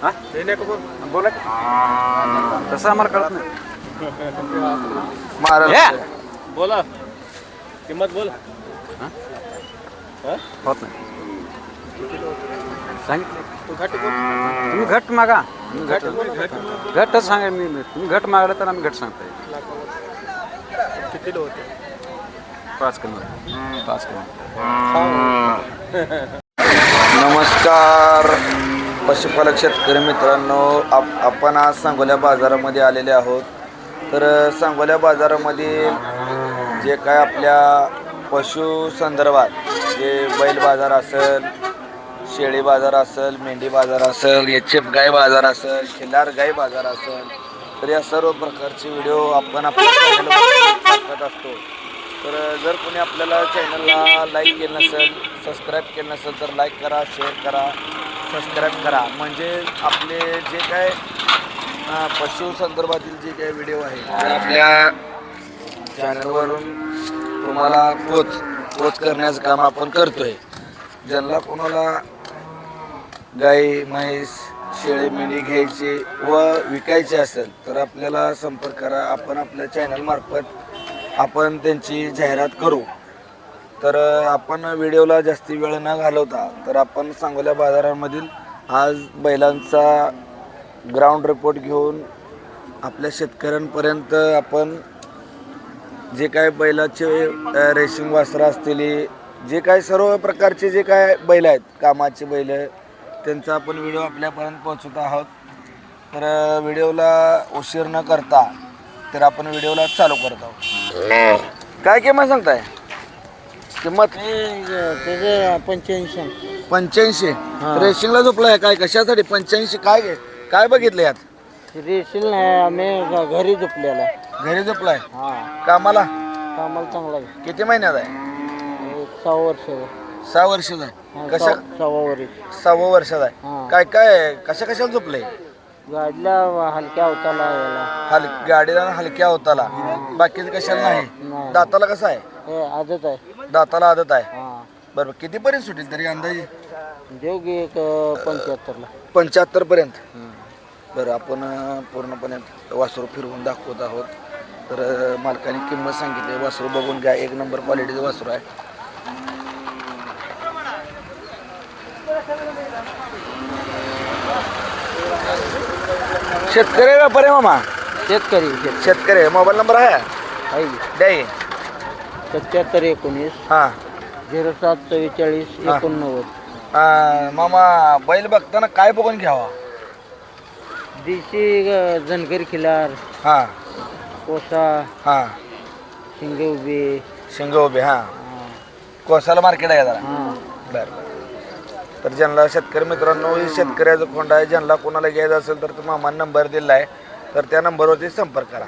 हा बोला तसं आम्हाला कळत नाही महाराष्ट्र बोला किंमत बोल होत नाही सांगितलं तुम्ही घट मागा घटच सांगा मी तुम्ही घट मागलं तर आम्ही घट सांगताय किती होते 5 किलो नमस्कार पशुपालक शेतकरी मित्रांनो, आपण आज सांगोल्या बाजारामध्ये आलेले आहोत. तर सांगोल्या बाजारामध्ये जे काय आपल्या पशु संदर्भात जे बैल बाजार असेल, शेळी बाजार असेल, मेंढी बाजार असेल, एचएफ गाय बाजार असेल, खिल्लार गाय बाजार असेल, तर या सर्व प्रकारचे व्हिडिओ आपण आपल्या चॅनलवर टाकत असतो. तर जर कोणी आपल्याला चॅनलला लाईक केलं नसेल, सबस्क्राईब केलं नसेल तर लाईक करा, शेअर करा, सबस्क्राईब करा. म्हणजे आपले जे काय पशु संदर्भातील जे काही व्हिडिओ आहे ते आपल्या चॅनलवरून तुम्हाला पोच करण्याचं काम आपण करतोय. ज्यांना कोणाला गाई, म्हैस, शेळी, मेंढी घ्यायची व विकायची असेल तर आपल्याला संपर्क करा. आपण आपल्या चॅनलमार्फत आपण त्यांची जाहिरात करू. तर आपण व्हिडिओला जास्ती वेळ न घालवता तर आपण सांगोल्या बाजारामधील आज बैलांचा ग्राउंड रिपोर्ट घेऊन आपल्या शेतकऱ्यांपर्यंत आपण जे काय बैलाचे रेसिंग वासरं असतील, जे काय सर्व प्रकारचे जे काय बैल आहेत, कामाचे बैल, त्यांचा आपण व्हिडिओ आपल्यापर्यंत पोहोचवत आहोत. तर व्हिडिओला उशीर न करता तर आपण व्हिडिओला चालू करत आहोत. काय किंमत सांगताय? किंमत त्याचे 85. रेसिंगला झोपलाय काय? कशासाठी 85? काय बघितलं यात? रेशील नाही, आम्ही घरी झोपलेला. घरी झोपलाय हा कामाला? कामाला चांगला आहे. किती महिन्यात आहे? 6 वर्ष 6 वर्षाचा आहे. कशा 6 वर्ष 6 वर्षाचा आहे. हा. काय कशाला झोपलंय? गाडीला हलक्या होताला याला गाडीला हलक्या होताला, बाकीचं कशाला नाही. नाही. दाताला कसं आहे? हे आदत आहे. दाताला आदत आहे. हा बरोबर. कितीपर्यंत सुटेल तरी अंदाजे? देऊ की एक 75 ला. 75 पर्यंत. बरं, आपण पूर्णपणे वासरू फिरवून दाखवत आहोत. तर मालकाने किंमत सांगितली. वासरू बघून घ्या, 1 नंबर क्वालिटीचं वासरू आहे. शेतकरी व्यापारी मामा? शेतकरी. मोबाईल नंबर आहे द्या. 77 19 हां 07 44 89. मामा, बैल बघताना काय बघून घ्यावा? देशी जनगर खिलार, हां कोसा, हां शिंगे उभे. शिंग उभे. हां कोसाला मार्केट आहे जरा. हां बरं. तर ज्यांना शेतकरी मित्रांनो, ही शेतकऱ्याचं खोंड आहे, ज्यांना कोणाला घ्यायचं असेल तर मामा नंबर दिला आहे, तर त्या नंबरवरती संपर्क करा.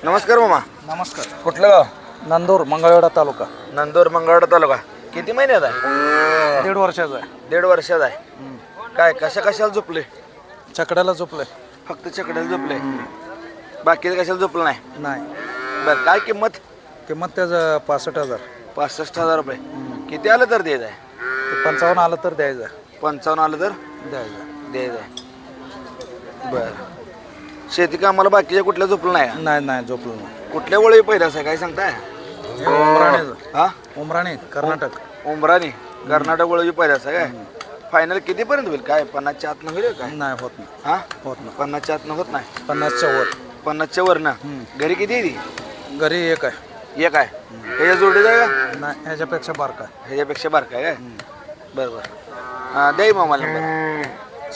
नमस्कार मामा. नमस्कार. कुठलं गाव? नंदूर, मंगळवेढा तालुका. नंदूर, मंगळवेढा तालुका. किती महिन्यात आहे? 1.5 वर्षाचा आहे. 1.5 वर्षाचा आहे. काय कशाला झोपले? चकड्याला झोपलंय. फक्त चकड्याला झोपले, बाकीचं कशाला झोपलं नाही? नाही. बरं, काय किंमत? किंमत त्याचं 65,000. 65,000 रुपये. किती आलं तर द्यायचं आहे? 55 आलं तर द्यायचं. 55 आलं तर द्यायचं. द्यायचं आहे. बरं. शेती कामाला बाकीच्या कुठल्या झोपलं नाही? नाही झोपलं नाही. कुठल्या वळी पहिलं असं काय सांगताय? उमराणीचं. हा उमराणी, कर्नाटक. उमराणी कर्नाटक वळी पहिलं असं काय? फायनल कितीपर्यंत होईल? काय 50च्या आतनं होईल काय? नाही होत नाही. हा होत नाही. 50च्या आतनं होत नाही. 50च्या वर. 50च्या वर ना. घरी किती आहे ती? घरी एक आहे. एक आहे. ह्याच्या जोडीचं आहे का? नाही, ह्याच्यापेक्षा बारका आहे. ह्याच्यापेक्षा बारका आहे काय? बरं बरं. द्याई मामा नंबर.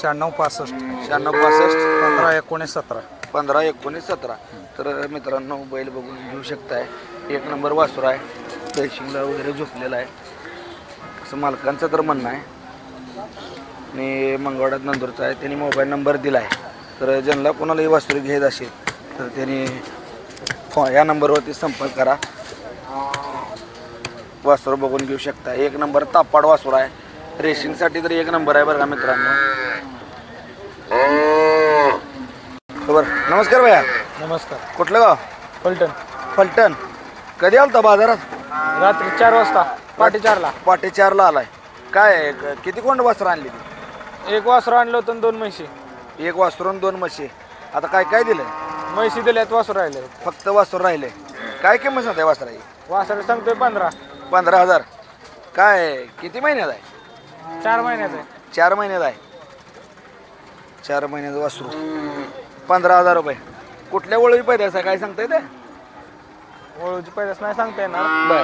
96 65 96 65 15 19 17. 15 19 17. तर मित्रांनो, बैल बघून घेऊ शकताय. 1 नंबर वासुर आहे. रेसिंगला वगैरे झोपलेला आहे असं मालकांचं तर म्हणणं आहे. आणि मंगळवाड्यात नंदूरचा आहे. त्यांनी मोबाईल नंबर दिला आहे. तर ज्यांना कोणालाही वासरू घ्यायचं असेल तर त्यांनी या नंबरवरती संपर्क करा. वासरू बघून घेऊ शकता. 1 नंबर तापाड वासरू आहे. रेसिंगसाठी तर 1 नंबर आहे बरं का मित्रांनो. बरं. नमस्कार भैया. नमस्कार. कुठलं गाव? फलटण. कधी आलता बाजारात? रात्री 4 वाजता. पाटी 4ला. पाटे 4ला आलाय. काय किती कोंड वासरं आणली ती? 1 वासरू आणलं होतं 2 म्हशी. एक वासरू आणि 2 म्हशी. आता काय काय दिलं? म्हैशी दिल्यात वासरू राहिले. फक्त वासरू राहिले. काय किंमत सांगताय वासराची? वासरू सांगतोय 15. 15,000. काय किती महिन्यात आहे? 4 महिन्याचं आहे. 4 महिन्यात आहे. 4 महिन्याचं वासरू 15,000 रुपये. कुठल्या वळवी पैदास आहे काय सांगता येते? वळूची पैदास नाही सांगता येणार. बर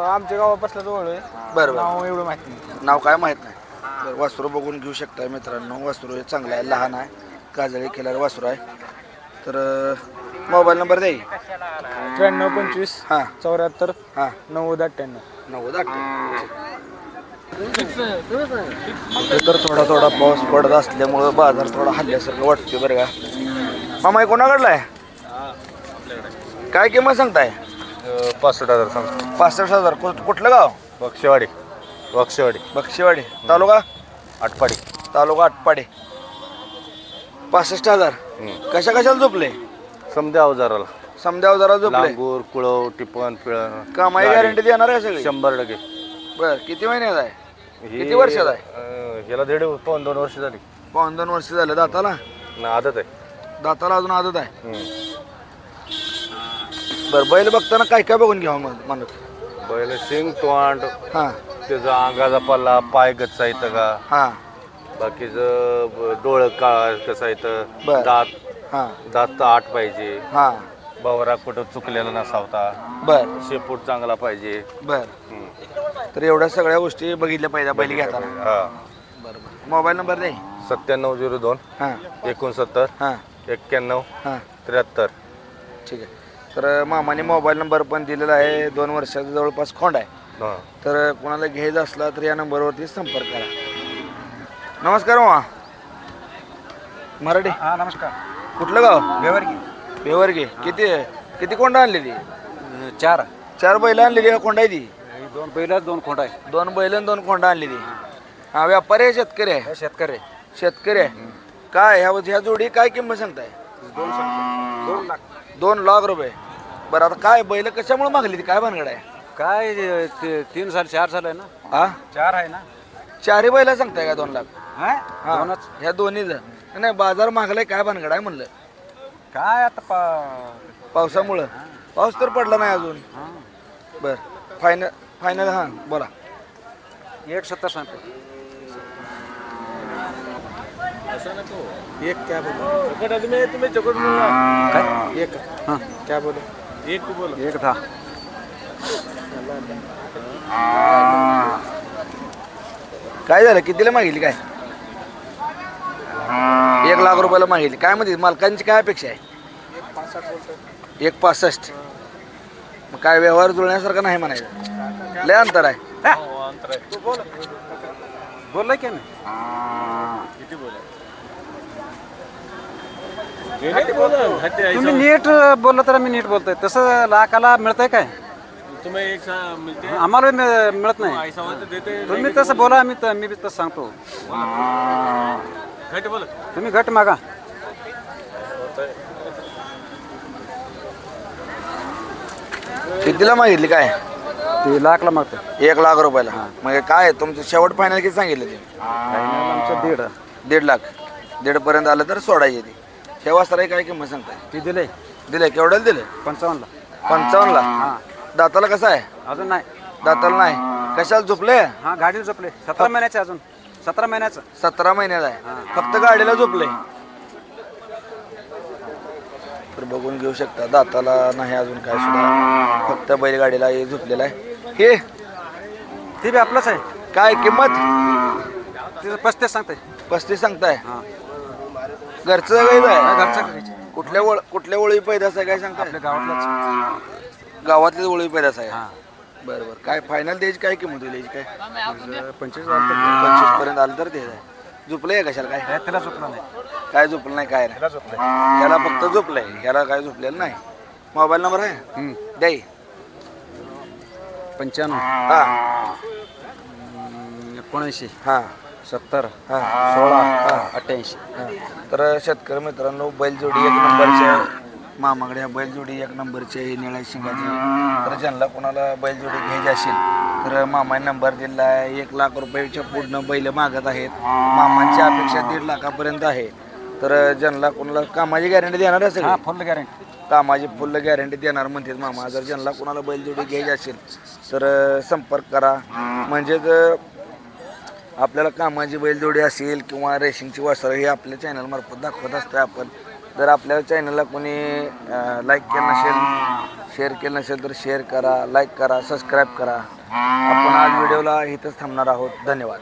आमच्या गावापासलं वळू आहे. बरं नाव एवढं माहिती नाही. नाव काय माहीत नाही. बरं वासरू बघून घेऊ शकता मित्रांनो. वासरू हे चांगलं आहे, लहान आहे, काजळी केल्यावर वासरू आहे. तर मोबाईल नंबर द्या. 93 25 हां 74 हां 90 98. 90. तर थोडा थोडा पाऊस पडत असल्यामुळं बाजार थोडा हल्ल्यासारखं वाटतोय बरं का. मामा हे कोणाकडला आहे? काय किंमत सांगताय? 65,000 सांगतो. 65,000. कुठलं गाव? बक्षेवाडी. बक्षेवाडी. तालुका आटपाडी. आटपाडी. 65,000. कशा कशाला झोपले? समद्या अवजाराला समजा जरा झोपले. लांगूर कुळव टिपण पिळण कामाई गॅरंटी देणार आहे सगळी? 100%. बर किती महिन्यात आहे? किती वर्षात आहे? ह्याला 1.5-2 वर्ष झाली. 2 वर्ष झाले. दाताला आदत आहे. अजून आदत आहे. बर बैल बघताना काय काय बघून घ्यावं म्हणत? बैल शिंग तोंड, हां त्याचा अंगाचा पल्ला, पाय गच्चा येतं का, हां बाकीचं डोळं का कसं येतं, बर. हां दात 8 पाहिजे, हां बावरा कुठं चुकलेला नसावता, बर शेपूट चांगला पाहिजे. बर. तर एवढ्या सगळ्या गोष्टी बघितल्या पाहिजे बैल घेताना. हा. बरोबर. मोबाईल नंबर दे. 9702 हां 69 हां 91 हां 73. ठीक आहे. तर मामाने मोबाईल नंबर पण दिलेला आहे. 2 वर्षाचा जवळपास खोंड आहे. हां. तर कोणाला घ्यायचं असला तर या नंबरवरती संपर्क करा. नमस्कार मामा. मराठी. हां नमस्कार. कुठलं गाव? बेवरगी. बेवरगे. किती कोंड आणलेली? 4. 4 बैल आणलेली का कोंड आहे ती? 2 बैल 2 खोंड आहे. 2 बैल आणि 2 कोंड आणलेली. हा व्यापारी आहे शेतकरी आहे? शेतकरी. शेतकरी आहे. काय ह्या जोडी काय किंमत सांगताय? 2 लाख. 2 लाख रुपये. बरं आता काय बैल कशामुळे मागली ती? काय भानगड आहे? काय 3 साल 4 साल आहे ना? हा 4 आहे ना? 4 बैल सांगताय का 2 लाख? हा हा 2च. ह्या दोन्हीच नाही. बाजार मागलाय काय भानगड आहे म्हणलं? काय आता पावसामुळं. पाऊस तर पडला नाही अजून. हां बर फायनल हां बोला. 170 सांगतो. एक क्या बोलो? तुम्ही चकोट काय? एक हां क्या बोलो? एक बोलो. 1 10. काय झालं? कितीला मागितली काय? 1 लाख रुपयाला मागितली. काय म्हणते मालकांची काय अपेक्षा आहे? 1.65. मग काय व्यवहार जुळण्यासारखं नाही म्हणायचं. लय अंतर आहे. बोललोय की मी? तुम्ही नीट बोललं तर आम्ही नीट बोलतोय. तसं लाखाला मिळतंय काय? आम्हाला मिळत नाही. तुम्ही तसं बोला. मी बी तसं सांगतो. तुम्ही घट मागा. कितीला मागितली काय? ते लाखला मागतो. 1 लाख रुपयाला. मग काय तुमचं शेवट फायनल किती सांगितलं ते? आमचं 1.5. 1.5 लाख. 1.5 पर्यंत आलं तर सोडायची ती. शेवा सराई काय किंमत सांगताय? ते दिले दिले केवढ्याला दिले? 55ला. 55ला. हां दाताला कसं आहे? अजून नाही. दाताला नाही. कशाला झोपले? हां गाडीला झोपले. 17 महिन्याचे अजून. 17 महिन्याचं. 17 महिन्यात आहे. फक्त गाडीला झोपले. तर बघून घेऊ शकता. दाताला नाही अजून काय सुद्धा. फक्त बैलगाडीला हे झोपलेला आहे. हे ते बी आपलंच आहे. काय किंमत? तिथं 35 सांगताय. 35 सांगताय. हां घरचं गाईच आहे? घरचं घरीच. कुठल्या ओळी पैदास आहे काय सांगताय? आपल्या गावातलंच. गावातलीच ओळी पैदास आहे. हां बरं बरं. काय फायनल द्यायची काय किंमत होईल याची काय? 25 25 पर्यंत आलं तर ते झोपलंय कशाला काय? त्याला झोपला नाही. काय झोपलं नाही काय नाही. त्याला झोपलं. त्याला फक्त झोपलंय. ह्याला काय झोपलेलं नाही. मोबाईल नंबर आहे द्याई. 95 हां 79 हां 70 हां 16 88. तर शेतकरी मित्रांनो बैलजोडी 1 नंबरची आहे. मामाकडे बैलजोडी 1 नंबरची आहे निळ्या शिंगाची. तर ज्यांना कोणाला बैलजोडी घ्यायची असेल तर मामाने नंबर दिला आहे. 1 लाख रुपयाच्या पूर्ण बैल मागत आहेत. मामांची अपेक्षा 1.5 लाखापर्यंत आहे. तर ज्यांना कोणाला कामाची गॅरंटी देणार असेल, हां फुल गॅरंटी. कामाची फुल गॅरंटी देणार म्हणतात मामा. जर ज्यांना कोणाला बैलजोडी घ्यायची असेल तर संपर्क करा. म्हणजेच आपल्याला कामाची बैलजोडी असेल किंवा रेसिंगची वासरं हे आपल्या चॅनलमार्फत दाखवत असतं आपण. जर आपल्या चॅनलला कोणी लाईक केलं नसेल, शेअर केलं नसेल तर शेअर करा, लाईक करा, सबस्क्राईब करा. आपण आज व्हिडिओला इथंच थांबणार आहोत. धन्यवाद.